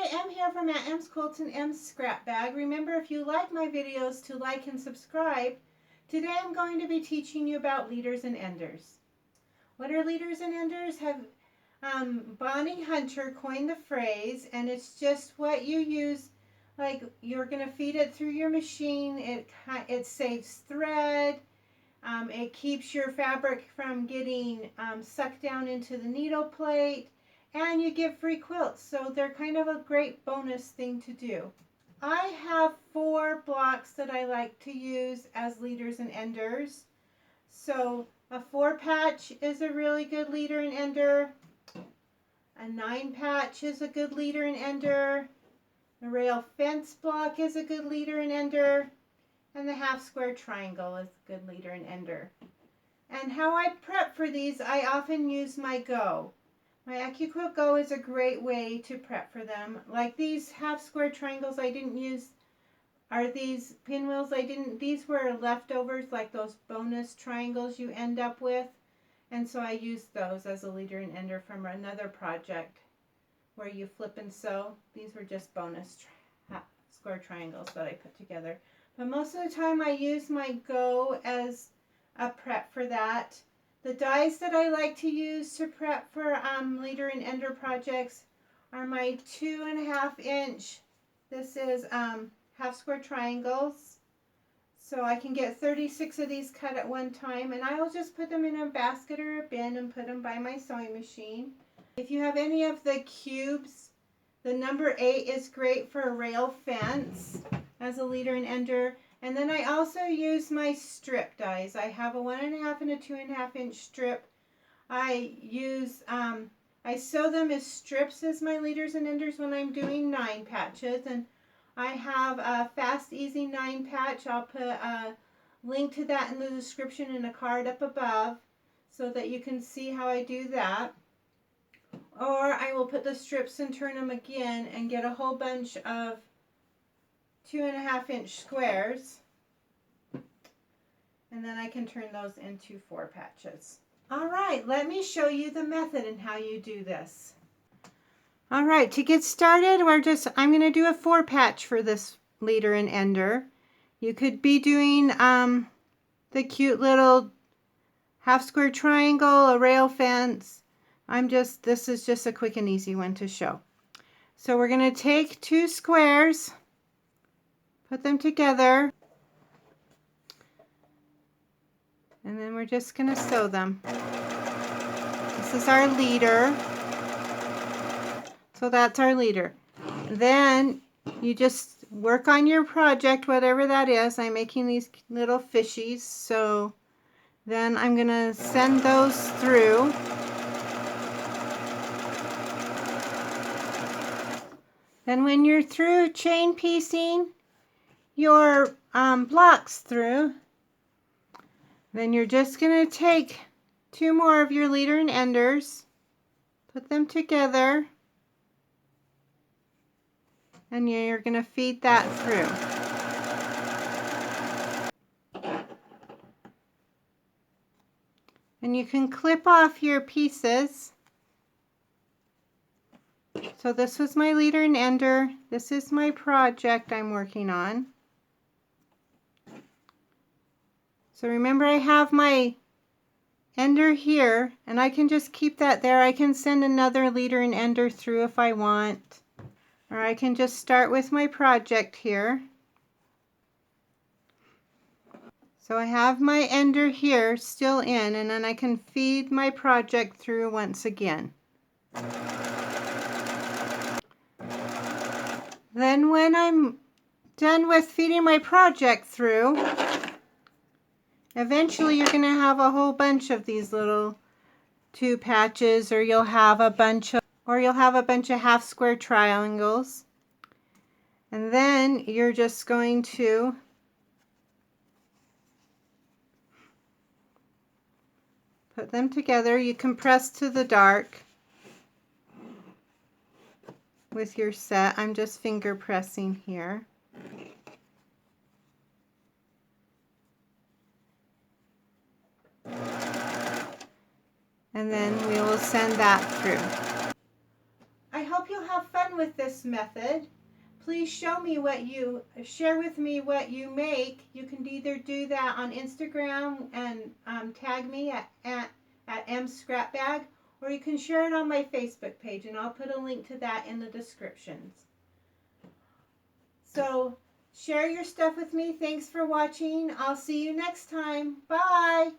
Hi, Em here from Aunt Em's Quilts and Em's Scrap Bag. Remember, if you like my videos, to like and subscribe. Today I'm going to be teaching you about leaders and enders. What are leaders and enders? Bonnie Hunter coined the phrase, and it's just what you use. Like, you're going to feed it through your machine. It saves thread. It keeps your fabric from getting sucked down into the needle plate. And you give free quilts, so they're kind of a great bonus thing to do. I have 4 blocks that I like to use as leaders and enders. So a 4 patch is a really good leader and ender. A 9 patch is a good leader and ender. The rail fence block is a good leader and ender. And the half square triangle is a good leader and ender. And how I prep for these, I often use my Go. My AccuQuilt Go is a great way to prep for them. Like these half square triangles I didn't use are these pinwheels these were leftovers, like those bonus triangles you end up with. And so I used those as a leader and ender from another project where you flip and sew. These were just bonus square triangles that I put together. But most of the time I use my Go as a prep for that. The dies that I like to use to prep for leader and ender projects are my 2.5 inch. This is half square triangles. So I can get 36 of these cut at one time, and I'll just put them in a basket or a bin and put them by my sewing machine. If you have any of the cubes, the number 8 is great for a rail fence as a leader and ender. And then I also use my strip dies. I have a 1.5 and a 2.5 inch strip. I sew them as strips as my leaders and enders when I'm doing 9 patches. And I have a Fast Easy 9 patch. I'll put a link to that in the description and a card up above so that you can see how I do that. Or I will put the strips and turn them again and get a whole bunch of 2.5 inch squares, and then I can turn those into 4 patches. All right, let me show you the method and how you do this. All right, to get started, I'm going to do a 4 patch for this leader and ender. You could be doing the cute little half square triangle, a rail fence. This is just a quick and easy one to show. So we're going to take 2 squares, put them together, and then we're just going to sew them. This is our leader. So that's our leader. Then you just work on your project, whatever that is. I'm making these little fishies, so then I'm going to send those through. Then when you're through chain piecing your blocks through, then you're just going to take 2 more of your leader and enders, put them together, and you're going to feed that through. And you can clip off your pieces. So this was my leader and ender. This is my project I'm working on. So remember, I have my ender here, and I can just keep that there. I can send another leader and ender through if I want, or I can just start with my project here. So I have my ender here still in, and then I can feed my project through once again. Then when I'm done with feeding my project through, eventually you're going to have a whole bunch of these little 2 patches, or you'll have a bunch of half square triangles. And then you're just going to put them together. You can press to the dark with your set. I'm just finger pressing here. And then we will send that through. I hope you'll have have fun with this method. Please share with me what you make. You can either do that on Instagram and tag me at mscrapbag, or you can share it on my Facebook page, and I'll put a link to that in the descriptions. So share your stuff with me. Thanks for watching. I'll see you next time. Bye.